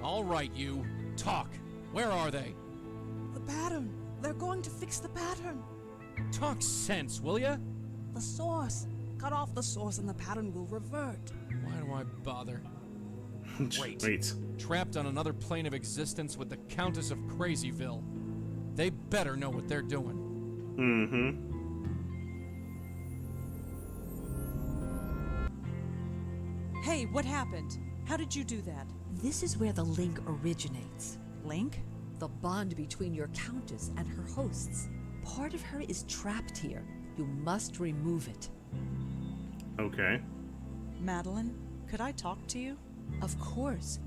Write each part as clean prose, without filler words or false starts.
All right, you. Talk. Where are they? The pattern. They're going to fix the pattern. Talk sense, will ya? The source. Cut off the source and the pattern will revert. Why do I bother? Wait. Trapped on another plane of existence with the Countess of Crazyville. They better know what they're doing. Mm-hmm. Hey, what happened? How did you do that? This is where the link originates. Link? The bond between your countess and her hosts. Part of her is trapped here. You must remove it. Okay. Madeline, could I talk to you? Of course.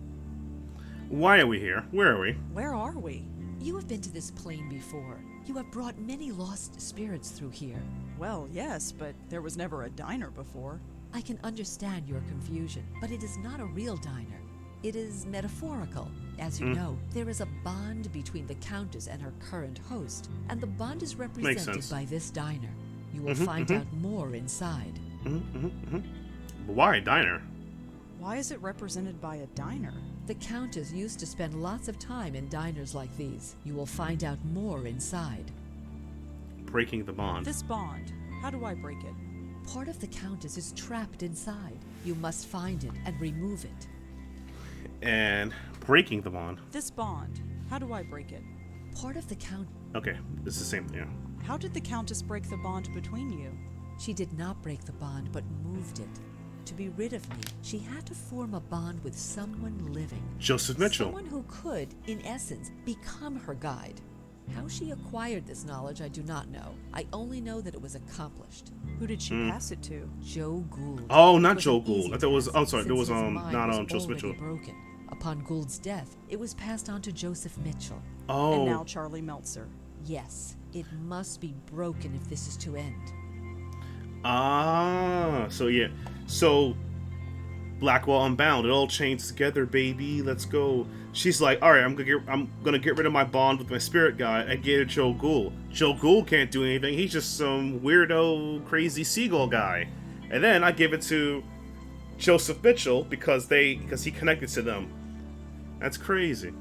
Why are we here? Where are we? Where are we? You have been to this plane before. You have brought many lost spirits through here. Well, yes, but there was never a diner before. I can understand your confusion, but it is not a real diner. It is metaphorical. As you know, there is a bond between the Countess and her current host, and the bond is represented by this diner. You will find out more inside. Why a diner? Why is it represented by a diner? The Countess used to spend lots of time in diners like these. You will find out more inside. Breaking the bond. This bond, how do I break it? Part of the Countess is trapped inside. You must find it and remove it. And breaking the bond. This bond, how do I break it? Part of the Count... Okay, it's the same thing. How did the Countess break the bond between you? She did not break the bond, but moved it. To be rid of me, she had to form a bond with someone living. Joseph Mitchell. Someone who could, in essence, become her guide. How she acquired this knowledge, I do not know. I only know that it was accomplished. Who did she pass it to? Joe Gould. Oh, not It was Joe an Gould. easy I thought it was. task, Oh, sorry. There was since his mind not was Joseph already Mitchell. broken. Upon Gould's death, it was passed on to Joseph Mitchell. Oh. And now Charlie Meltzer. Yes, it must be broken if this is to end. Ah. So yeah. So Blackwell Unbound. It all chains together, baby. Let's go. She's like, all right, I'm gonna get rid of my bond with my spirit guide and get it Joe Gould. Joe Gould can't do anything. He's just some weirdo, crazy seagull guy. And then I give it to Joseph Mitchell because he connected to them. That's crazy.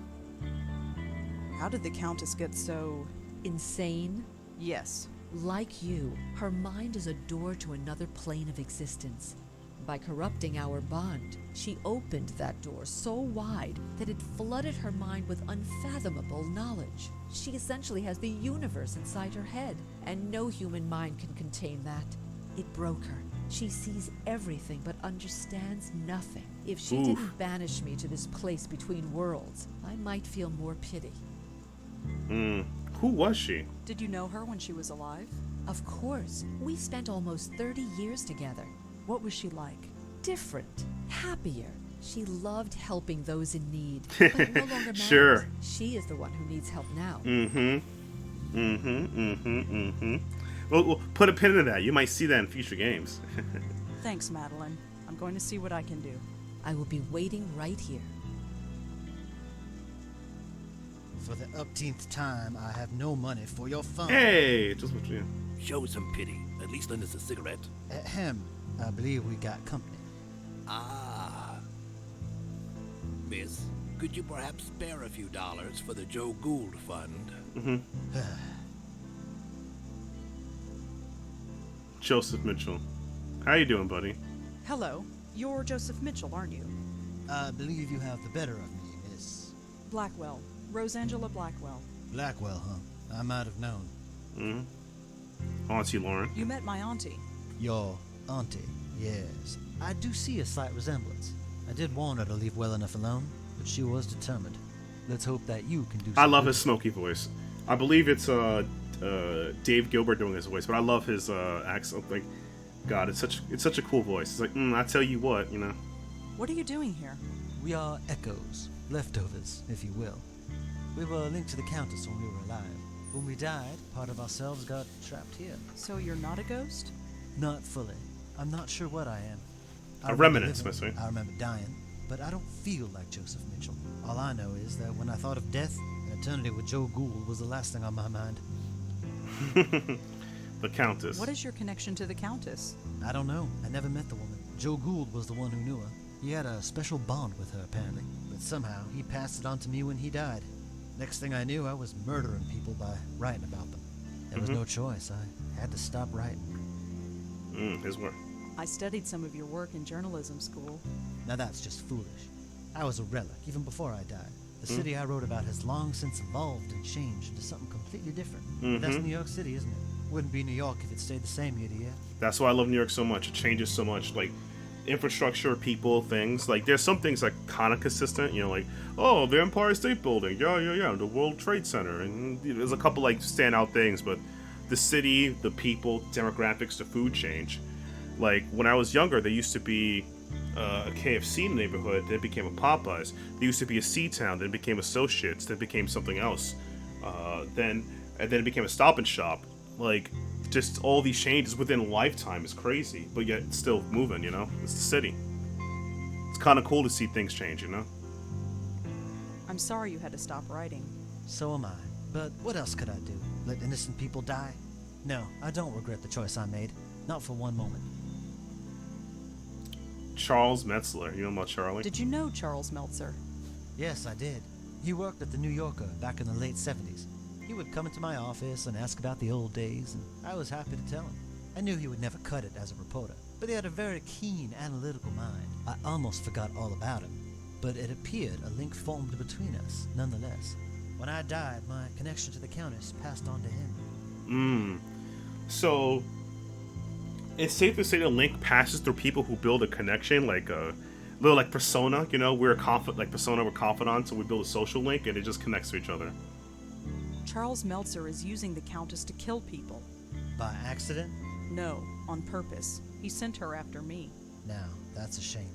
How did the Countess get so... Insane? Yes. Like you, her mind is a door to another plane of existence. By corrupting our bond, she opened that door so wide that it flooded her mind with unfathomable knowledge. She essentially has the universe inside her head, and no human mind can contain that. It broke her. She sees everything but understands nothing. If she didn't banish me to this place between worlds, I might feel more pity. Who was she? Did you know her when she was alive? Of course, we spent almost 30 years together. What was she like? Different, happier. She loved helping those in need, but it no longer matters. Sure. She is the one who needs help now. Well, put a pin in that. You might see that in future games. Thanks, Madeline. I'm going to see what I can do. I will be waiting right here. For the upteenth time, I have no money for your fun. Hey, just what you. Show some pity. At least lend us a cigarette. Ahem. I believe we got company. Ah. Miss, could you perhaps spare a few dollars for the Joe Gould Fund? Joseph Mitchell. How you doing, buddy? Hello. You're Joseph Mitchell, aren't you? I believe you have the better of me, Miss Blackwell. Rosangela Blackwell. Blackwell, huh? I might have known. Auntie Lauren. You met my auntie. Your auntie, yes. I do see a slight resemblance. I did warn her to leave well enough alone, but she was determined. Let's hope that you can do something. I love his smoky voice. I believe it's Dave Gilbert doing his voice, but I love his accent. Like, God, it's such a cool voice. It's like, I tell you what, you know. What are you doing here? We are echoes, leftovers, if you will. We were linked to the Countess when we were alive. When we died, part of ourselves got trapped here. So you're not a ghost? Not fully. I'm not sure what I am. A remnant, Smith. I remember dying, but I don't feel like Joseph Mitchell. All I know is that when I thought of death, an eternity with Joe Gould was the last thing on my mind. The Countess. What is your connection to the Countess? I don't know. I never met the woman. Joe Gould was the one who knew her. He had a special bond with her, apparently, but somehow he passed it on to me when he died. Next thing I knew, I was murdering people by writing about them. There was no choice. I had to stop writing. His work. I studied some of your work in journalism school. Now that's just foolish. I was a relic, even before I died. The city I wrote about has long since evolved and changed into something completely different. But that's New York City, isn't it? Wouldn't be New York if it stayed the same year to year. That's why I love New York so much. It changes so much. Like, infrastructure, people, things. Like, there's some things like kind of consistent, you know, like, oh, the Empire State Building, yeah, the World Trade Center, and there's a couple like standout things, but the city, the people, demographics, the food change. Like, when I was younger, there used to be a KFC in the neighborhood, then it became a Popeyes. There used to be a C-Town, then it became Associates, then it became something else. Then it became a Stop and Shop. Like, just all these changes within a lifetime is crazy, but yet it's still moving, you know? It's the city. It's kind of cool to see things change, you know? I'm sorry you had to stop writing. So am I. But what else could I do? Let innocent people die? No, I don't regret the choice I made. Not for one moment. Charles Metzler. You know about Charlie? Did you know Charles Meltzer? Yes, I did. He worked at the New Yorker back in the late 70s. He would come into my office and ask about the old days, and I was happy to tell him. I knew he would never cut it as a reporter, but he had a very keen, analytical mind. I almost forgot all about him, but it appeared a link formed between us, nonetheless. When I died, my connection to the Countess passed on to him. So, it's safe to say the link passes through people who build a connection, like a little like persona, you know? We're persona, we're confidants, so we build a social link, and it just connects to each other. Charles Meltzer is using the Countess to kill people. By accident? No, on purpose. He sent her after me. Now, that's a shame.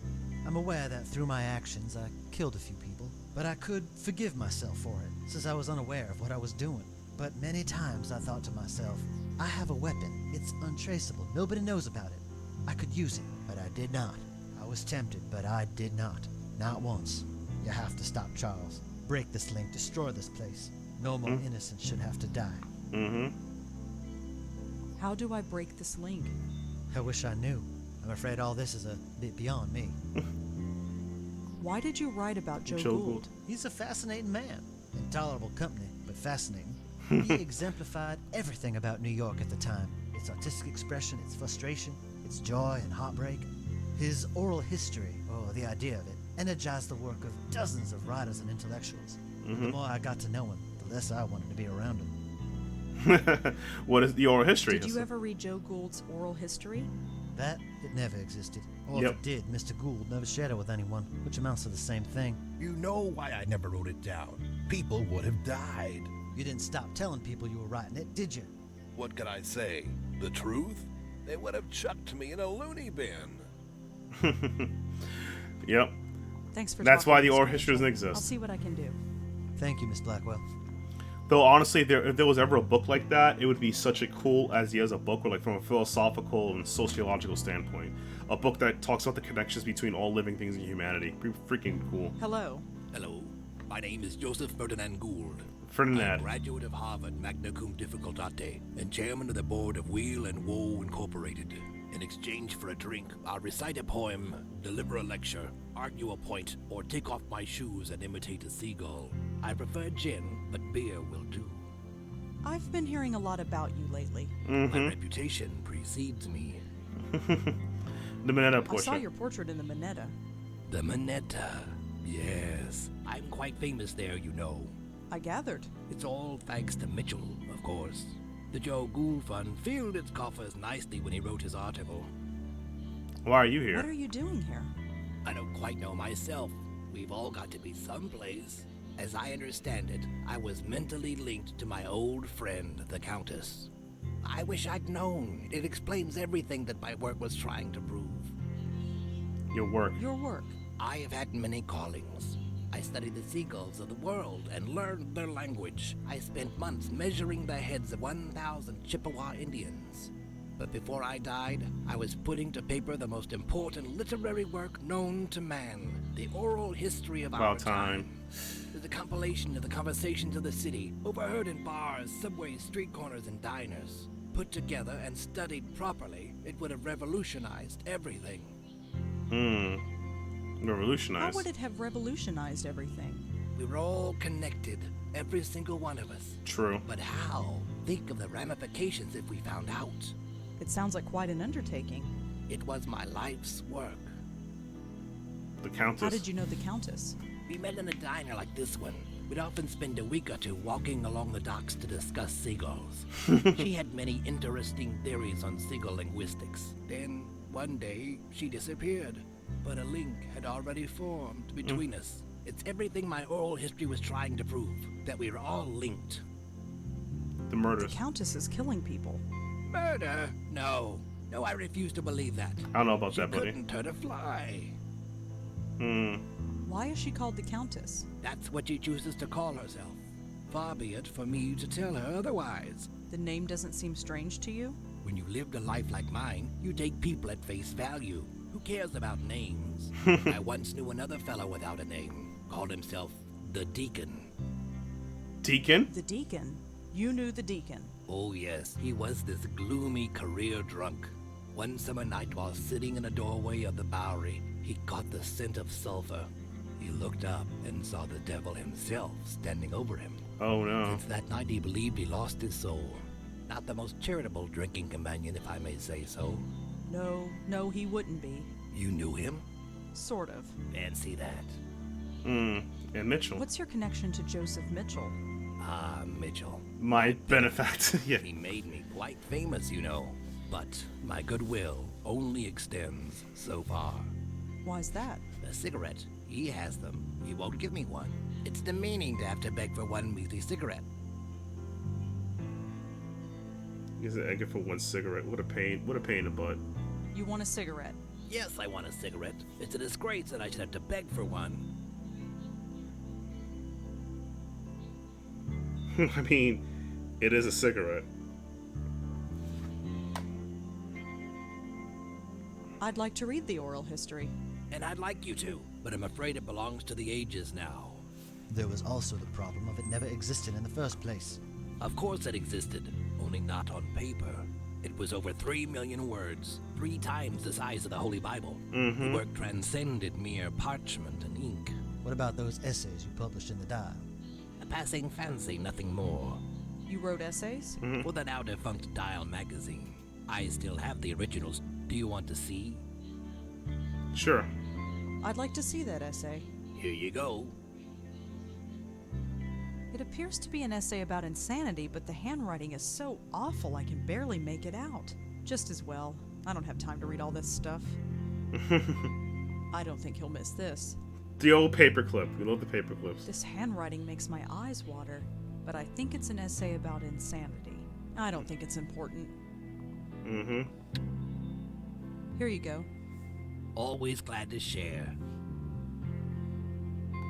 I'm aware that through my actions I killed a few people, but I could forgive myself for it, since I was unaware of what I was doing. But many times I thought to myself, I have a weapon. It's untraceable. Nobody knows about it. I could use it, but I did not. I was tempted, but I did not. Not once. You have to stop, Charles. Break this link. Destroy this place. No more innocents should have to die. How do I break this link? I wish I knew. I'm afraid all this is a bit beyond me. Why did you write about Joe Joe Gould? He's a fascinating man. Intolerable company, but fascinating. He exemplified everything about New York at the time. Its artistic expression, its frustration, its joy and heartbreak. His oral history, or the idea of it, energized the work of dozens of writers and intellectuals. The more I got to know him, the less I wanted to be around him. What is the oral history? Did you ever read Joe Gould's oral history? That, it never existed. Or if it did, Mr. Gould never shared it with anyone, which amounts to the same thing. You know why I never wrote it down. People would have died. You didn't stop telling people you were writing it, did you? What could I say? The truth? They would have chucked me in a loony bin. Yep. Thanks for That's talking, why the Mr. oral history doesn't Mitchell. exist. I'll see what I can do. Thank you, Miss Blackwell. Though honestly, if there was ever a book like that, it would be such a cool as a book, or like from a philosophical and sociological standpoint. A book that talks about the connections between all living things in humanity. Pretty freaking cool. Hello. Hello, my name is Joseph Ferdinand Gould. Ferdinand. I'm a graduate of Harvard, magna cum difficultate, and chairman of the board of Wheel and Woe Incorporated. In exchange for a drink, I'll recite a poem, deliver a lecture, argue a point, or take off my shoes and imitate a seagull. I prefer gin, but beer will do. I've been hearing a lot about you lately. My reputation precedes me. The Minetta I portrait. saw your portrait in the Minetta. The Minetta. Yes, I'm quite famous there, you know. I gathered. It's all thanks to Mitchell, of course. The Joe Gould Fund filled its coffers nicely when he wrote his article. Why are you here? What are you doing here? I don't quite know myself. We've all got to be someplace. As I understand it, I was mentally linked to my old friend, the Countess. I wish I'd known. It explains everything that my work was trying to prove. Your work. Your work. I have had many callings. I studied the seagulls of the world and learned their language. I spent months measuring the heads of 1,000 Chippewa Indians. But before I died, I was putting to paper the most important literary work known to man, the oral history of our About time. It's a compilation of the conversations of the city, overheard in bars, subways, street corners, and diners. Put together and studied properly, it would have revolutionized everything. How Revolutionized. would it have revolutionized everything? We were all connected, every single one of us. True. But how? Think of the ramifications if we found out. It sounds like quite an undertaking. It was my life's work. The Countess. How did you know the Countess? We met in a diner like this one. We'd often spend a week or two walking along the docks to discuss seagulls. She had many interesting theories on seagull linguistics. Then, one day, she disappeared. But a link had already formed between us. It's everything my oral history was trying to prove, that we were all linked. The murders. The Countess is killing people. Murder? No. No, I refuse to believe that. I don't know about She that, buddy. couldn't hurt a fly. Why is she called the Countess? That's what she chooses to call herself. Far be it for me to tell her otherwise. The name doesn't seem strange to you? When you lived a life like mine, you take people at face value. Who cares about names? I once knew another fellow without a name. Called himself the Deacon. Deacon? The Deacon? You knew the Deacon. Oh yes, he was this gloomy career drunk. One summer night while sitting in a doorway of the Bowery, he caught the scent of sulfur. He looked up and saw the devil himself standing over him. Oh no. Since that night he believed he lost his soul. Not the most charitable drinking companion, if I may say so. No, he wouldn't be. You knew him? Sort of. Fancy that. And Mitchell. What's your connection to Joseph Mitchell? Ah, Mitchell. My benefactor. Yeah. He made me quite famous, you know. But my goodwill only extends so far. Why's that? A cigarette. He has them. He won't give me one. It's demeaning to have to beg for one measly cigarette. He's an egg for one cigarette. What a pain. What a pain in the butt. You want a cigarette? Yes, I want a cigarette. It's a disgrace that I should have to beg for one. I mean, it is a cigarette. I'd like to read the oral history. And I'd like you to, but I'm afraid it belongs to the ages now. There was also the problem of it never existing in the first place. Of course it existed, only not on paper. It was over 3 million words, 3 times the size of the Holy Bible. The work transcended mere parchment and ink. What about those essays you published in the Dial? A passing fancy, nothing more. You wrote essays? For that now defunct Dial magazine. I still have the originals. Do you want to see? Sure. I'd like to see that essay. Here you go. It appears to be an essay about insanity, but the handwriting is so awful I can barely make it out. Just as well. I don't have time to read all this stuff. I don't think he'll miss this. The old paperclip. We love the paperclips. This handwriting makes my eyes water, but I think it's an essay about insanity. I don't think it's important. Here you go. Always glad to share.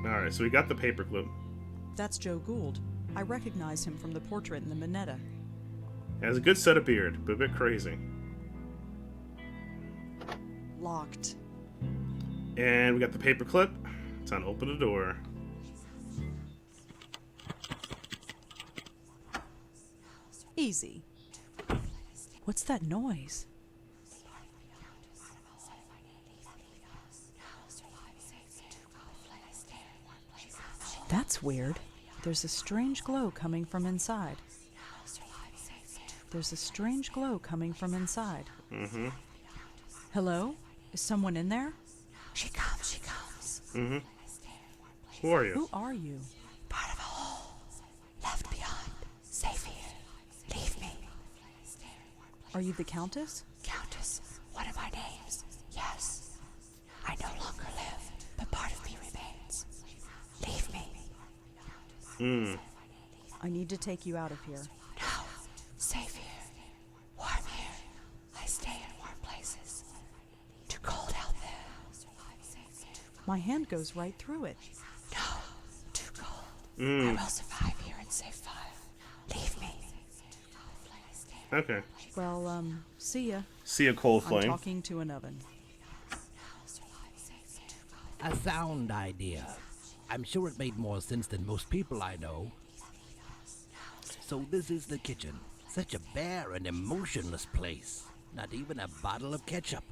Alright, so we got the paperclip. That's Joe Gould. I recognize him from the portrait in the Minetta. Has a good set of beard, but a bit crazy. Locked. And we got the paperclip. Time to open the door. Easy. What's that noise? That's weird. There's a strange glow coming from inside. There's a strange glow coming from inside. Hello? Is someone in there? She comes, she comes. Who are you? Who are you? Part of a whole. Left behind. Safe here. Leave me. Are you the Countess? Countess, one of my names. Yes. I no longer live, but part of me remains. Leave me. I need to take you out of here. No. Safe here. Warm here. I stay in warm places. Too cold out there. My hand goes right through it. No. Too cold. I will survive here and save fire. Leave me. Okay. Well, see ya. See a cold I'm flame. talking to an oven. A sound idea. I'm sure it made more sense than most people I know. So this is the kitchen. Such a bare and emotionless place. Not even a bottle of ketchup.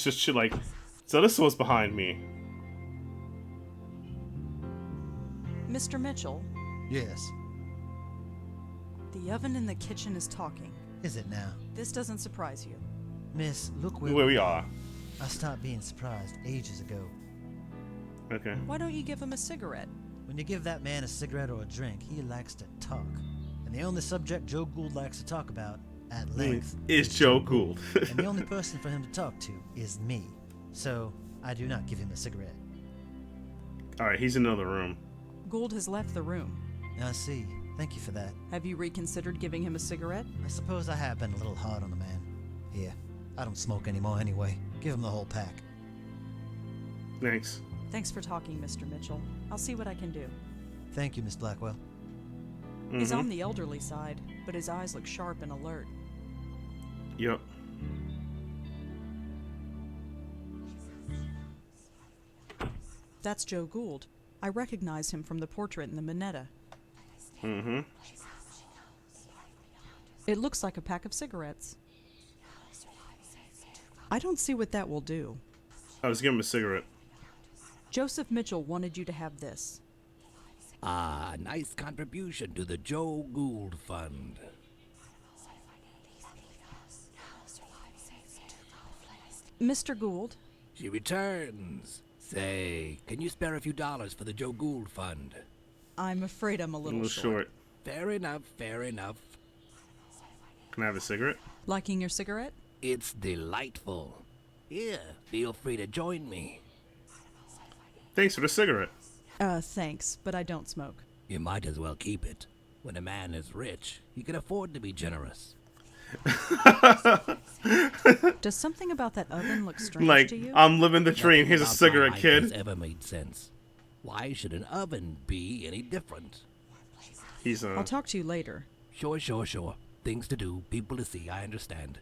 Just shit like, so this was behind me. Mr. Mitchell, Yes. the oven in the kitchen is talking. Is it now? This doesn't surprise you. Miss, look where Where we are. I stopped being surprised ages ago. Okay. Why don't you give him a cigarette? When you give that man a cigarette or a drink, he likes to talk. And the only subject Joe Gould likes to talk about, at length, Is Joe Gould. and the only person for him to talk to is me. So, I do not give him a cigarette. Alright, he's in another room. Gould has left the room. I see. Thank you for that. Have you reconsidered giving him a cigarette? I suppose I have been a little hard on the man. Here, I don't smoke anymore anyway. Give him the whole pack. Thanks. Thanks for talking, Mr. Mitchell. I'll see what I can do. Thank you, Miss Blackwell. He's on the elderly side, but his eyes look sharp and alert. Yep. That's Joe Gould. I recognize him from the portrait in the Minetta. Mm-hmm. It looks like a pack of cigarettes. I don't see what that will do. I was giving him a cigarette. Joseph Mitchell wanted you to have this. Ah, nice contribution to the Joe Gould Fund. Mr. Gould, She returns. Say, can you spare a few dollars for the Joe Gould Fund? I'm afraid I'm a A little, little short. Fair enough, fair enough. Can I have a cigarette? Liking your cigarette? It's delightful. Here, feel free to join me. Thanks for the cigarette. Thanks, but I don't smoke. You might as well keep it. When a man is rich, he can afford to be generous. Does something about that oven look strange Like, to you? I'm living the dream. Nothing Here's a about my cigarette, life kid. has ever made sense. Why should an oven be any different? He's I'll talk to you later. Sure. Things to do, people to see, I understand.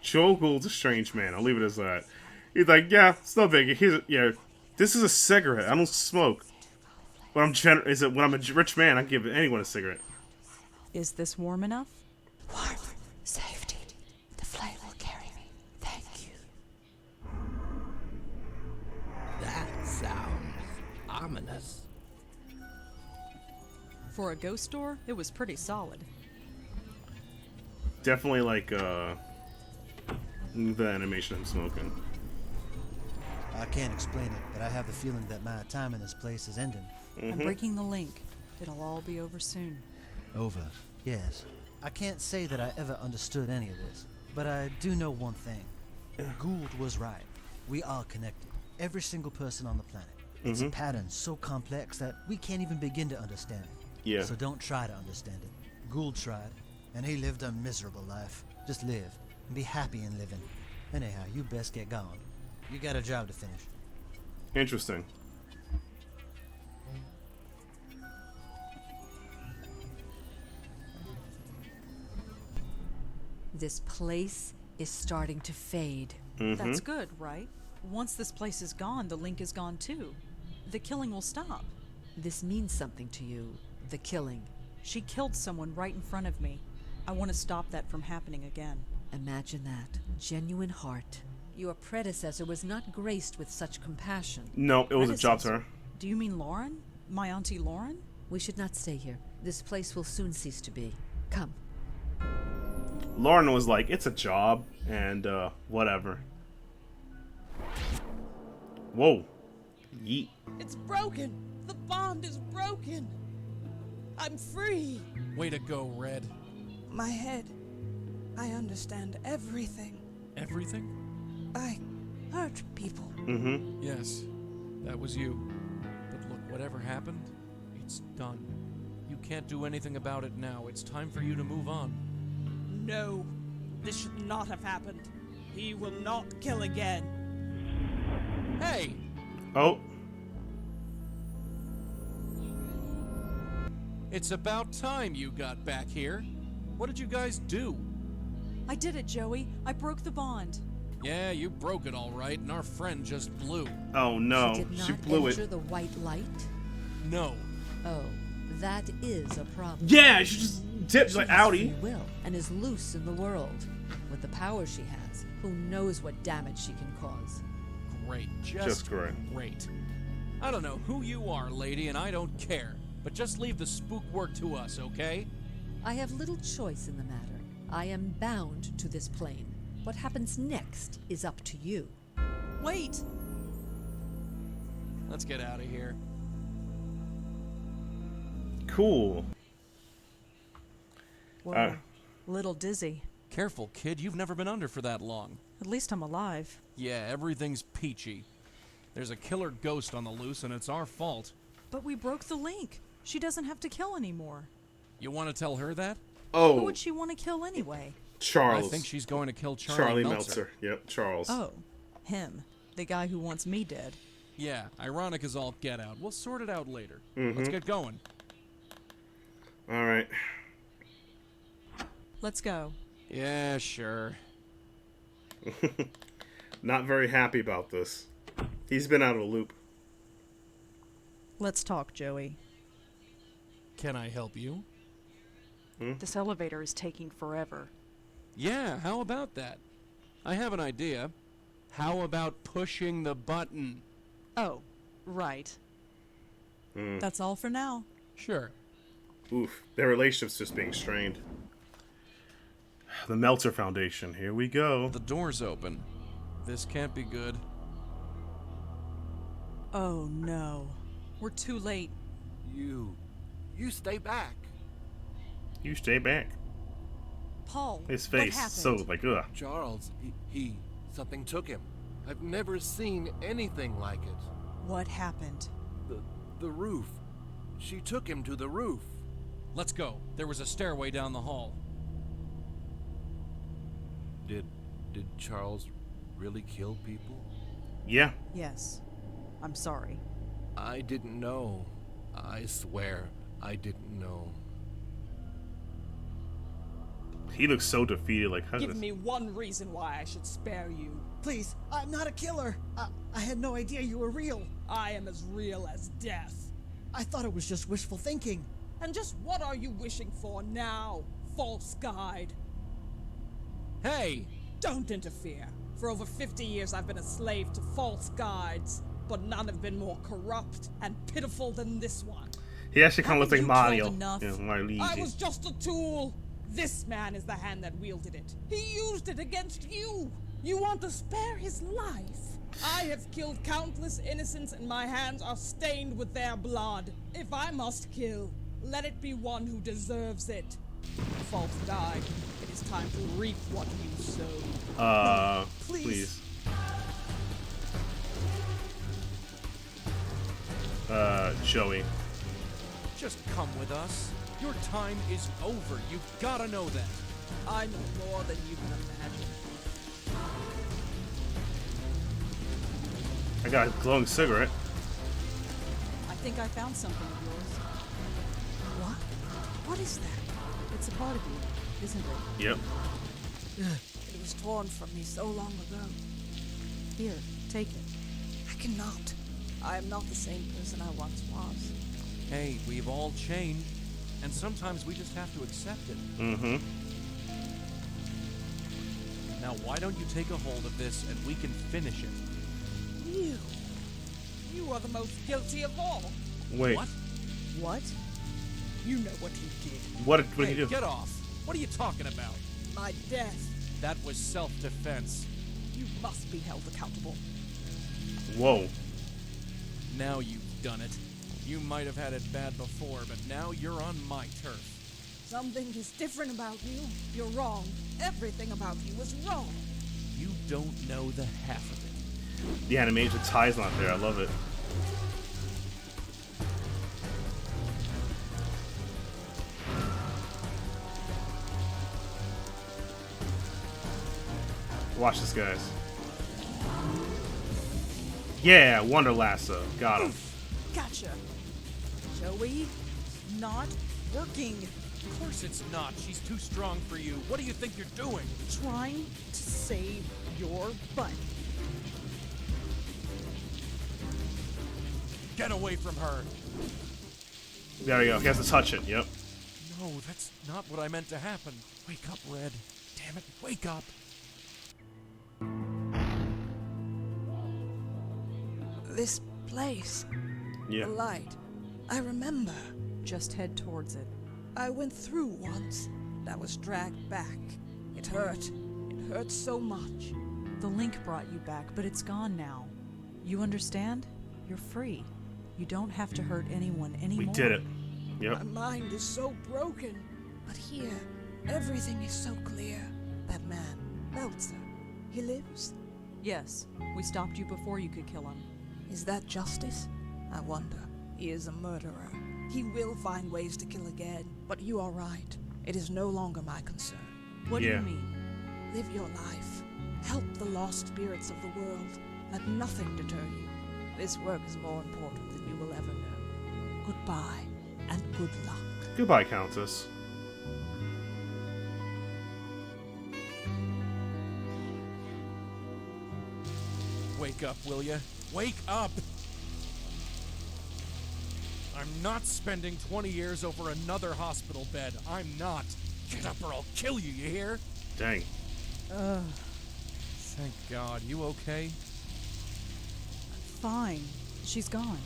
Joe Gould's a strange man. I'll leave it as that. He's like, yeah, it's no biggie. This is a cigarette. I don't smoke. When I'm a rich man, I give anyone a cigarette. Is this warm enough? Warmth, safety. The flame will carry me. Thank you. That sounds ominous. For a ghost door, it was pretty solid. Definitely like the animation I'm smoking. I can't explain it, but I have the feeling that my time in this place is ending. I'm breaking the link. It'll all be over soon. Over. Yes. I can't say that I ever understood any of this, but I do know one thing. Gould was right. We are connected. Every single person on the planet. It's a pattern so complex that we can't even begin to understand it. Yeah. So don't try to understand it. Gould tried, and he lived a miserable life. Just live, and be happy in living. Anyhow, you best get gone. You got a job to finish. Interesting. This place is starting to fade. That's good, right? Once this place is gone, the link is gone too. The killing will stop. This means something to you, the killing. She killed someone right in front of me. I want to stop that from happening again. Imagine that. Genuine heart. Your predecessor was not graced with such compassion. No, it was a job to her. Do you mean Lauren? My auntie Lauren? We should not stay here. This place will soon cease to be. Come. Lauren was like, it's a job, and whatever. Whoa. Yeet. It's broken. The bond is broken. I'm free. Way to go, Red. My head. I understand everything. Everything? I hurt people. Mm-hmm. Yes, that was you. But look, whatever happened, it's done. You can't do anything about it now. It's time for you to move on. No, this should not have happened. He will not kill again. Hey! Oh. It's about time you got back here. What did you guys do? I did it, Joey. I broke the bond. Yeah, you broke it all right, and our friend just blew. Oh no. She did not blew enter it. the white light? No. Oh, that is a problem. Yeah, she just dipped She like has outie. free will and is loose in the world. With the power she has, Who knows what damage she can cause? Great. Just great. Great. I don't know who you are, lady, and I don't care. But just leave the spook work to us, okay? I have little choice in the matter. I am bound to this plane. What happens next is up to you. Wait! Let's get out of here. Cool. Whoa. Little dizzy. Careful, kid. You've never been under for that long. At least I'm alive. Yeah, everything's peachy. There's a killer ghost on the loose, and it's our fault. But we broke the link. She doesn't have to kill anymore. You want to tell her that? Oh, Who would she want to kill anyway? Charles. I think she's going to kill Charlie Meltzer. Yep, Charles. Oh, him. The guy who wants me dead. Yeah, ironic as all get out. We'll sort it out later. Mm-hmm. Let's get going. All right. Let's go. Yeah, sure. Not very happy about this. He's been out of the loop. Let's talk, Joey. Can I help you? This elevator is taking forever. Yeah, how about that? I have an idea. How about pushing the button? Oh, right. That's all for now. Sure. Oof, their relationship's just being strained. The Meltzer Foundation, here we go. The door's open. This can't be good. Oh no. We're too late. You stay back. You stay back. Paul, His what face, happened? so like, ugh. Charles, something took him. I've never seen anything like it. What happened? The roof. She took him to the roof. Let's go. There was a stairway down the hall. Did Charles really kill people? Yeah. Yes. I'm sorry. I didn't know. I swear, I didn't know. He looks so defeated, like, how Give does... me one reason why I should spare you. Please, I'm not a killer. I had no idea you were real. I am as real as death. I thought it was just wishful thinking. And just what are you wishing for now, false guide? Hey! Don't interfere. For over 50 years I've been a slave to false guides, but none have been more corrupt and pitiful than this one. He actually kind of looks like Haven't you Mario. killed enough? You know, Mario I Luigi. was just a tool. This man is the hand that wielded it. He used it against you. You want to spare his life. I have killed countless innocents and my hands are stained with their blood. If I must kill, let it be one who deserves it. False guide, it is time to reap what you sow. Please. Joey. Just come with us. Your time is over. You gotta know that. I know more than you can imagine. I got a glowing cigarette. I think I found something of yours. What? What is that? It's a part of you, isn't it? Yep. It was torn from me so long ago. Here, take it. I cannot. I am not the same person I once was. Hey, we've all changed. And sometimes we just have to accept it. Mm-hmm. Now, why don't you take a hold of this and we can finish it? You are the most guilty of all. Wait. What? What? You know what you did. What did Hey, he do? get off. What are you talking about? My death. That was self-defense. You must be held accountable. Whoa. Now you've done it. You might have had it bad before, but now you're on my turf. Something is different about you. You're wrong. Everything about you is wrong. You don't know the half of it. The animation tie's not there. I love it. Watch this, guys. Yeah, Wonder Lasso. Got him. Gotcha. Joey, not working. Of course it's not. She's too strong for you. What do you think you're doing? Trying to save your butt. Get away from her. There we go. He has to touch it. Yep. No, that's not what I meant to happen. Wake up, Red. Damn it, wake up. This place. Yeah. The light. I remember. Just head towards it. I went through once. And I was dragged back. It hurt. It hurt so much. The link brought you back, but it's gone now. You understand? You're free. You don't have to hurt anyone anymore. We did it. Yep. My mind is so broken. But here, everything is so clear. That man, Meltzer, he lives? Yes, we stopped you before you could kill him. Is that justice? I wonder. He is a murderer. He will find ways to kill again. But you are right. It is no longer my concern. What do you mean? Live your life. Help the lost spirits of the world. Let nothing deter you. This work is more important than you will ever know. Goodbye, and good luck. Goodbye, Countess. Wake up, will ya? Wake up! I'm not spending 20 years over another hospital bed. I'm not. Get up or I'll kill you, you hear? Dang. Thank God. You okay? Fine. She's gone.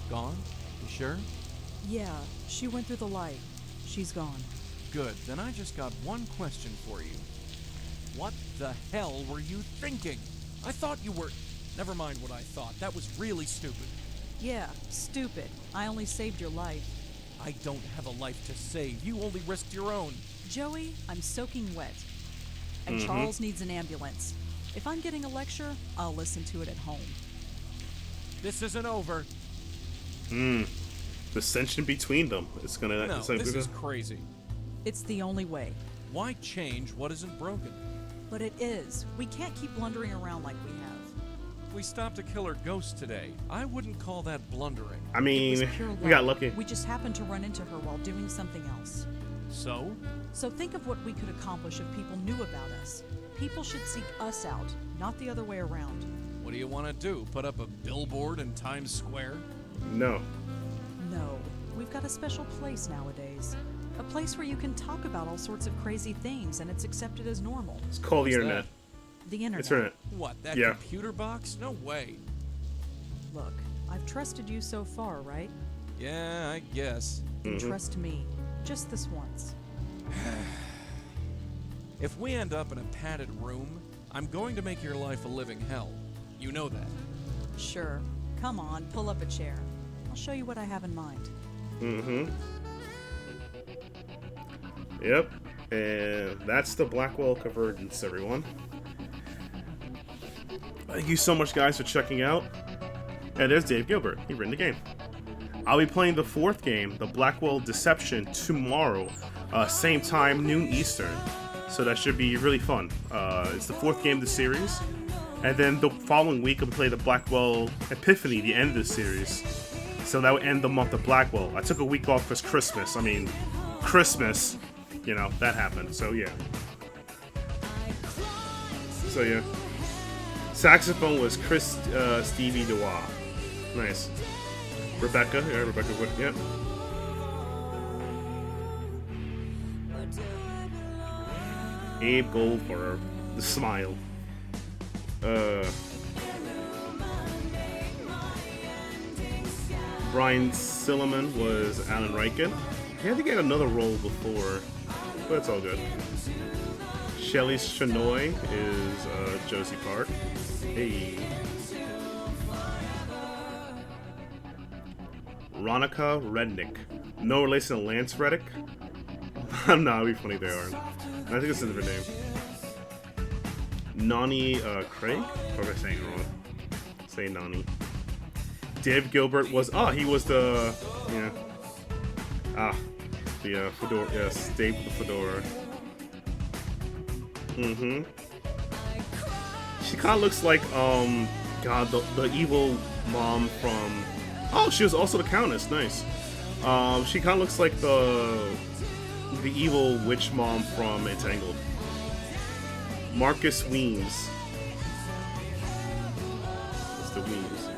Gone? You sure? Yeah, she went through the light. She's gone. Good. Then I just got one question for you. What the hell were you thinking? I thought you were... Never mind what I thought. That was really stupid. Yeah, stupid. I only saved your life. I don't have a life to save. You only risked your own. Joey, I'm soaking wet. And Charles needs an ambulance. If I'm getting a lecture, I'll listen to it at home. This isn't over. The tension between them. It's gonna... No, this is crazy. It's the only way. Why change what isn't broken? But it is. We can't keep blundering around like we have. We stopped a killer ghost today. I wouldn't call that blundering. I It mean, was pure we got luck. lucky. We just happened to run into her while doing something else. So? So think of what we could accomplish if people knew about us. People should seek us out, not the other way around. What do you want to do? Put up a billboard in Times Square? No. No, we've got a special place nowadays. A place where you can talk about all sorts of crazy things and it's accepted as normal. It's called the What's internet. The internet. Internet. What, that Yeah. computer box? No way. Look, I've trusted you so far, right? Yeah, I guess. Then trust me. Just this once. If we end up in a padded room, I'm going to make your life a living hell. You know that. Sure. Come on, pull up a chair. I'll show you what I have in mind. Yep. And that's the Blackwell Convergence, everyone. Thank you so much, guys, for checking out. And there's Dave Gilbert. He ran the game. I'll be playing the fourth game, the Blackwell Deception, tomorrow. Same time, noon Eastern. So that should be really fun. It's the fourth game of the series. And then the following week, I'll play the Blackwell Epiphany, the end of the series. So that would end the month of Blackwell. I took a week off because Christmas. I mean, Christmas, you know, that happened. So yeah. So yeah. Saxophone was Chris Stevie Dubois. Nice. Rebecca. Yeah, Rebecca Wood. Yep. Abe Goldberg. The smile. Brian Silliman was Alan Riken. He had to get another role before, but it's all good. Shelley Shanoy is Josie Park. Hey. Ronica Rednick. No relation to Lance Reddick? No, it'd be funny if they are. I think it's a different name. Nani Craig? Or am I saying it wrong? Say Nani. Dave Gilbert was... Oh, he was the... Yeah. The fedora. Yes, Dave with the fedora. She kind of looks like, God, the evil mom from... Oh, she was also the Countess. Nice. She kind of looks like the evil witch mom from Entangled. Marcus Weems. What's the Weems?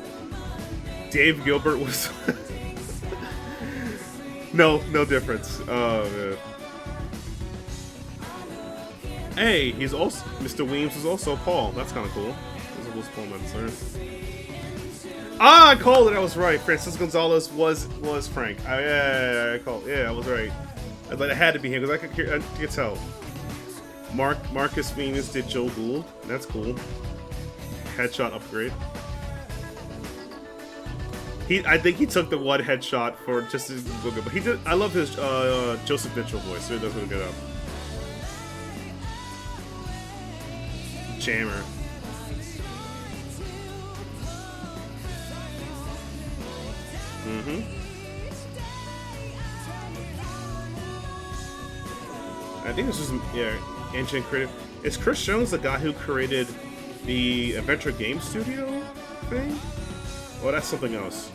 Dave Gilbert was... No difference. Man. Hey, he's also... Mr. Weems was also Paul. That's kind of cool. Was Paul Menser. Ah, I called it. I was right. Francis Gonzalez was Frank. I called. Yeah, I was right. I thought it had to be him because I could tell. Marcus Venus did Joe Gould. That's cool. Headshot upgrade. I think he took the one headshot for just to look good, but he did. I love his Joseph Mitchell voice. So he does really good up. Jammer. I think this is engine creative. Is Chris Jones the guy who created the Adventure Game Studio thing? Oh, that's something else.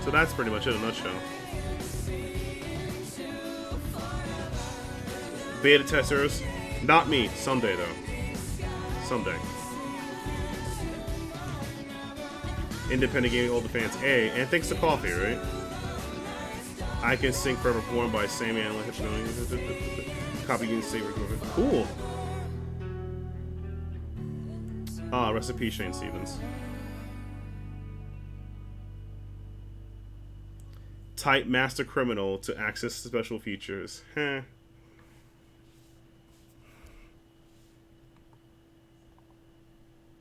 So that's pretty much it in a nutshell. Beta testers, not me. Someday though. Someday. Independent gaming, all the fans. Hey, and thanks to coffee, right? I Can Sing Forever Born by Sammy and Copy Game Saver. Cool. Ah, recipe Shane Stevens. Type Master Criminal to access special features. Heh.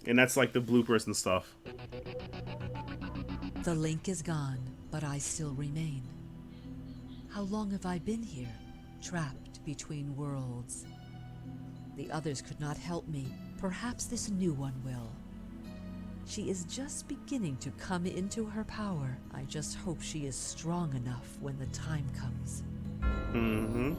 And that's like the bloopers and stuff. The link is gone, but I still remain. How long have I been here, trapped between worlds? The others could not help me. Perhaps this new one will. She is just beginning to come into her power. I just hope she is strong enough when the time comes. Mm-hmm.